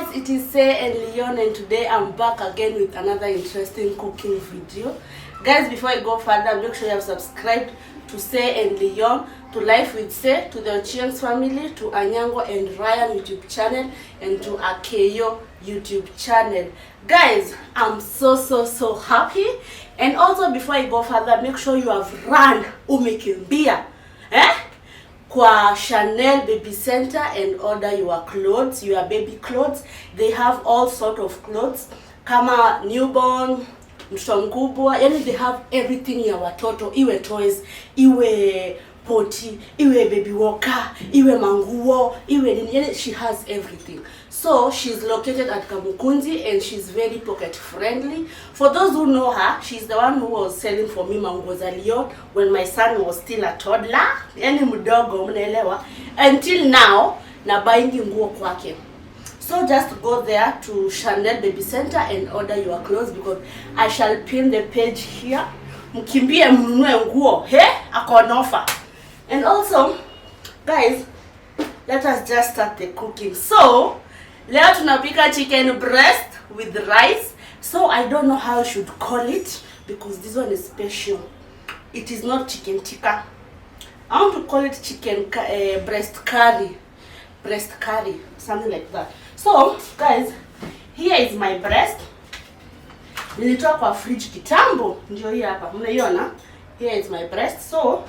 guys, it is Say and Leon, and today I'm back again with another interesting cooking video. Guys, before I go further, make sure you have subscribed to Say and Leon, to Life with Say, to the OCHIENG'S family, to Anyango and Ryan YouTube channel, and to Akeyo YouTube channel. Guys, I'm so happy. And also, before I go further, make sure you have run umekimbia kwa Chanel Baby Center and order your clothes, your baby clothes. They have all sort of clothes kama newborn, mtoto mkubwa, yani they have everything ya watoto, iwe toys, iwe poti, iwe baby walker, iwe manguo, iwe nini, yani she has everything. So she's located at Kamukunzi and she's very pocket friendly. For those who know her, she's the one who was selling for me manguo za Leon when my son was still a toddler, yani mdogo, mnaelewa, until now na buying nguo kwake. So just go there to Chanel Baby Center and order your clothes, because I shall pin the page here. Mkimbie mnunue nguo, ako on offer. And also, guys, let us just start the cooking. So leo tunapika chicken breast with rice. So I don't know how I should call it, because this one is special. It is not chicken tikka. I want to call it chicken breast curry, something like that. So guys, here is my breast. Nilitoa kwa fridge kitambo, ndio hii hapa. Mnaiona? Here is my breast. So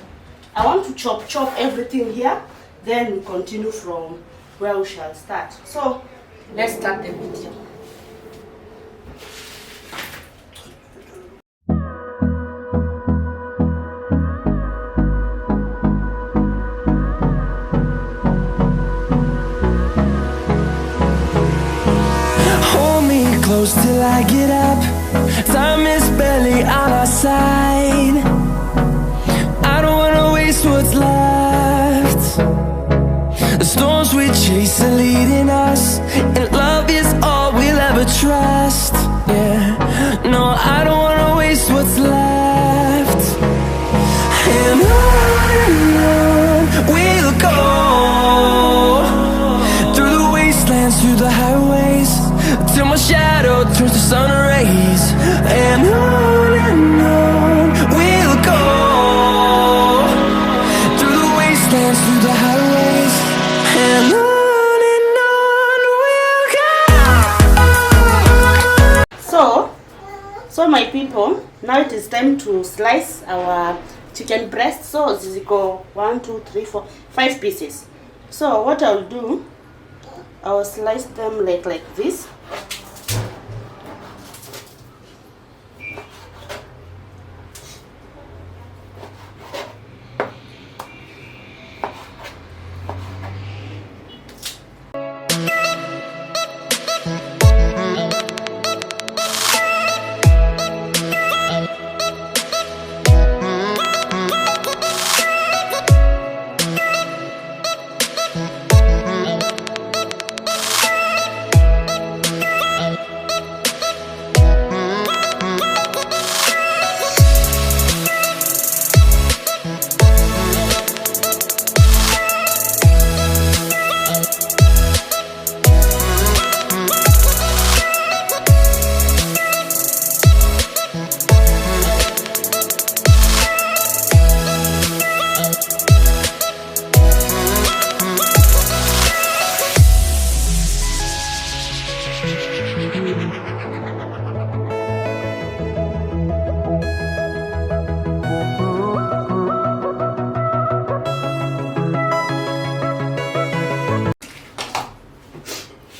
I want to chop everything here, then we continue from where we shall start. So let's start the video. Hold me close till I get up. Time is barely on our side. I don't wanna waste what's left. The storms we chase are leading us, and love is all we'll ever trust. Yeah, no, I don't wanna waste what's left. And on we'll go, through the wastelands, through the highways, till my shadow turns to sun rays. And on we'll go, through the wastelands, through the highways, and on we'll go. So my people, now it is time to slice our chicken breast. So this is go 1, 2, 3, 4, 5 pieces. So what I'll do, I'll slice them like this.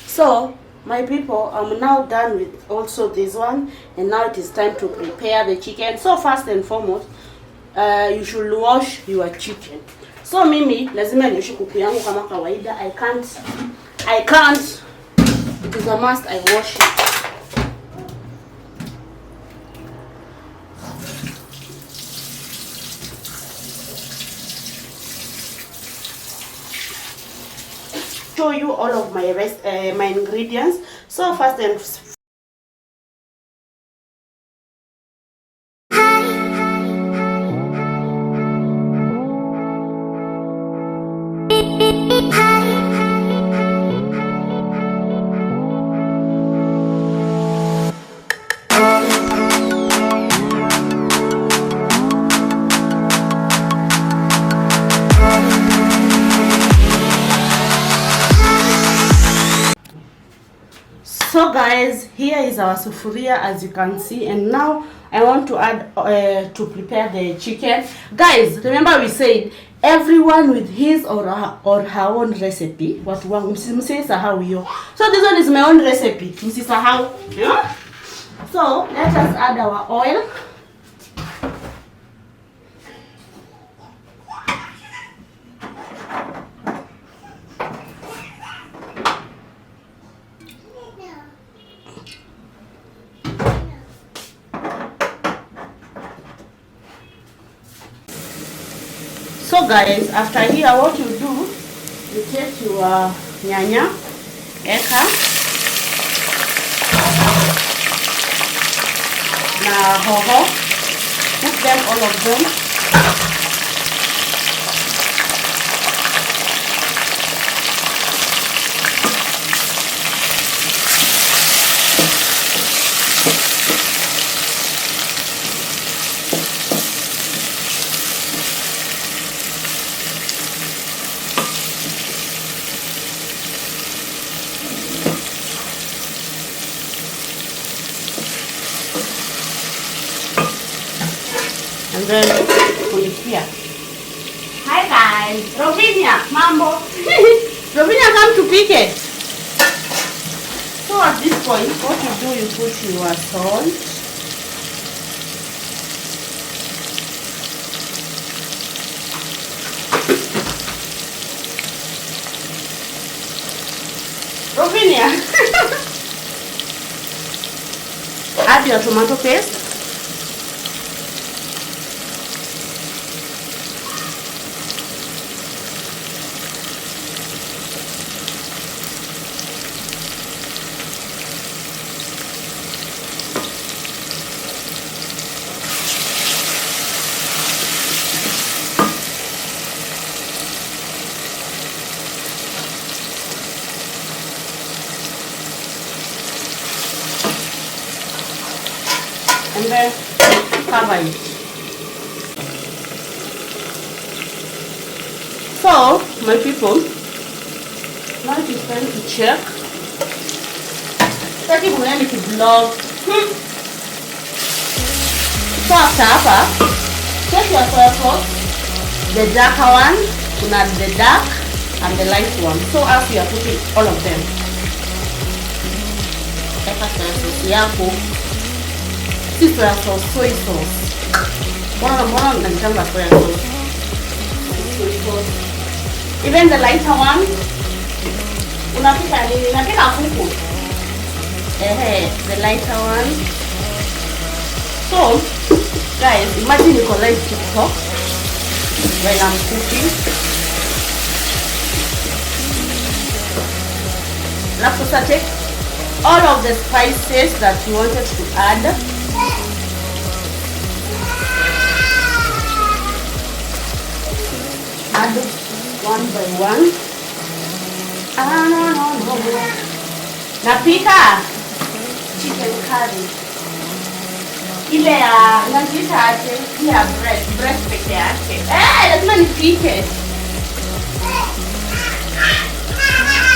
So my people, I'm now done with also this one, and now it is time to prepare the chicken. So first and foremost, you should wash your chicken. So mimi lazima nioshe kuku yangu kama kawaida. I can't, it is a must I wash it. Show you all of my my ingredients. So first and So guys, here is our sufuria as you can see, and now I want to add to prepare the chicken. Guys, remember we said everyone with his or her own recipe. What wangu msisahau hiyo. So this one is my own recipe. Msisahau. Yeah? So let us add our oil. So guys, after here what you do, you take your nyanya, eka, na hoho, put them all of them. And then kulipia. Hi guys, Rovinia, mambo. Rovinia, come to pick it. So at this point, what you do, you put your salt. Rovinia. Add your tomato paste. And then cover it. So, my people, now it is time to check. Taki mwenye to vlog. So after hapa, take your soy sauce, the darker one, the dark and the light one. So after you are putting all of them. Eka soy sauce yako. This soy sauce. Mbona unachanga soy sauce? Soy sauce. Even the lighter one, unapika nini? Unapika kuku. The lighter one. So, guys, imagine you can live TikTok while I'm cooking. Now, take all of the spices that you wanted to add. Add one by one. No. Napika chicken curry. Ile ya najiita aje? Ya breast peke yake. Lazima nipike.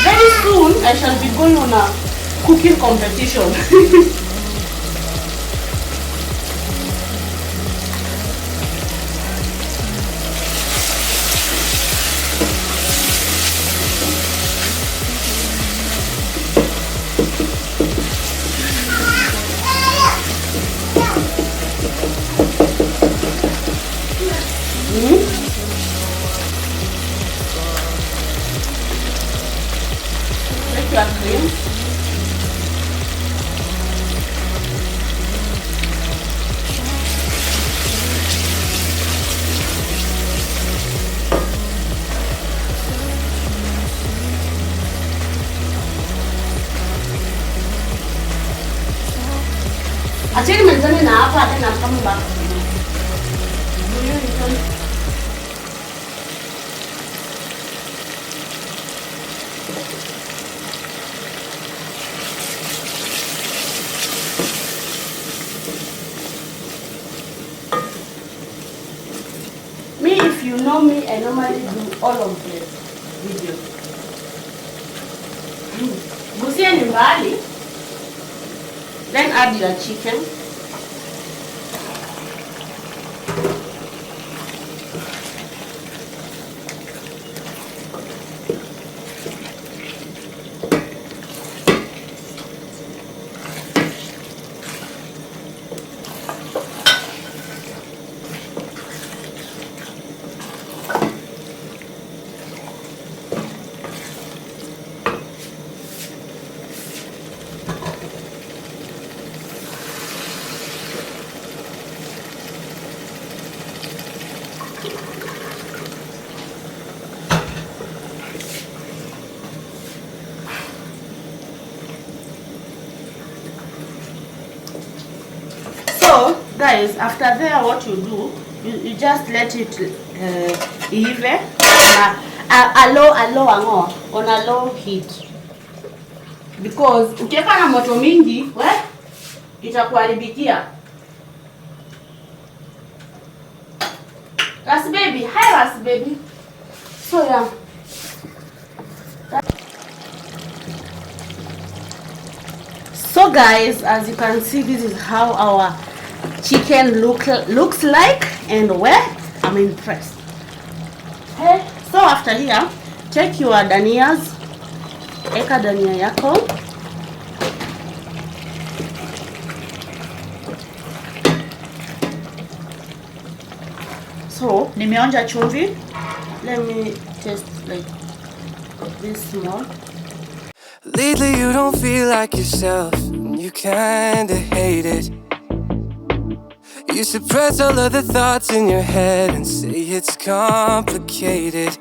Very soon I shall be going on a cooking competition. Take your cream. Actually, menzani na hapa hata na kama ba. Me, if you know me, I normally do all of this video. Gusia ni mbali. Then add your chicken. So guys, after there, what you do, you just let it even on a low heat, because ukiweka na moto mingi itakuharibikia. Ras baby, hi Ras baby. So yeah. So guys, as you can see, this is how our chicken looks like, and I'm impressed. Hey, so after here, take your danias, eka dania yako, so nimeonja chumvi. Let me taste like this small. Lately you don't feel like yourself, you kinda hate it. You suppress all of the thoughts in your head and say it's complicated.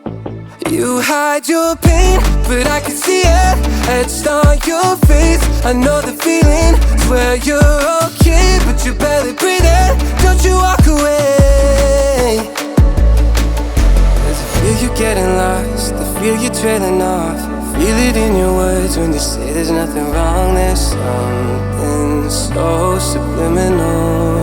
You hide your pain, but I can see it etched on your face. I know the feeling, swear you're okay, but you're barely breathing. Don't you walk away. Cause I feel you getting lost, I feel you trailing off. Feel it in your words when you say there's nothing wrong. There's something so subliminal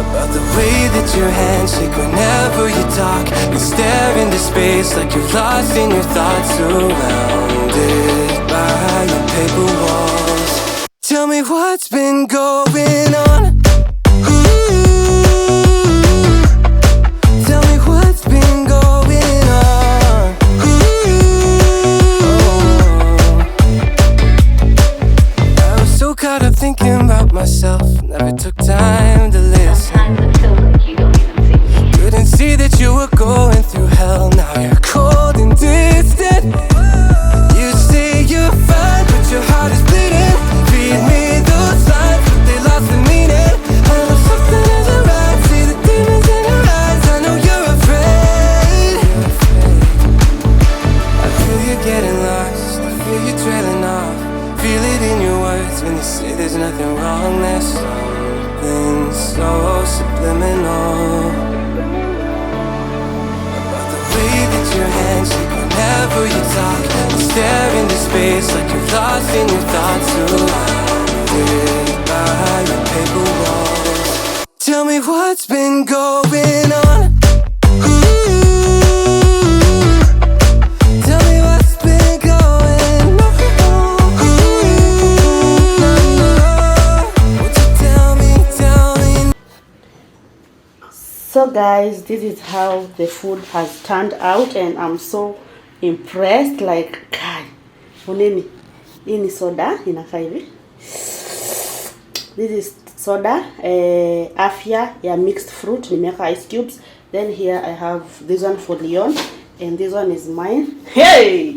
about the way that your hands shake whenever you talk. You stare into space like you're lost in your thoughts, surrounded by your paper walls. Tell me what's been going on. Tell me what's been going on. I was so caught up thinking about myself, never took time to listen. Couldn't see that you were going through hell. Now you're cold and distant. You say you're fine, but your heart is bleeding. Feed me those signs, but they lost the meaning. I know something isn't right. See the demons in your eyes. I know you're afraid. I feel you getting lost, I feel you trailing off. Feel it in your words when you say there's nothing wrong. There's something so subliminal about the way that your hands shake whenever you talk. You stare into space like you're lost in your thoughts, surrounded by your paper walls. Tell me what's been going on. Tell me what's been going on. Won't you tell me? So guys, this is how the food has turned out, and I'm so impressed. Like, God, uneni, hii ni soda inakaa hivi. This is soda afya ya mixed fruit, nimeweka ice cubes. Then here I have this one for Leon, and this one is mine. Hey,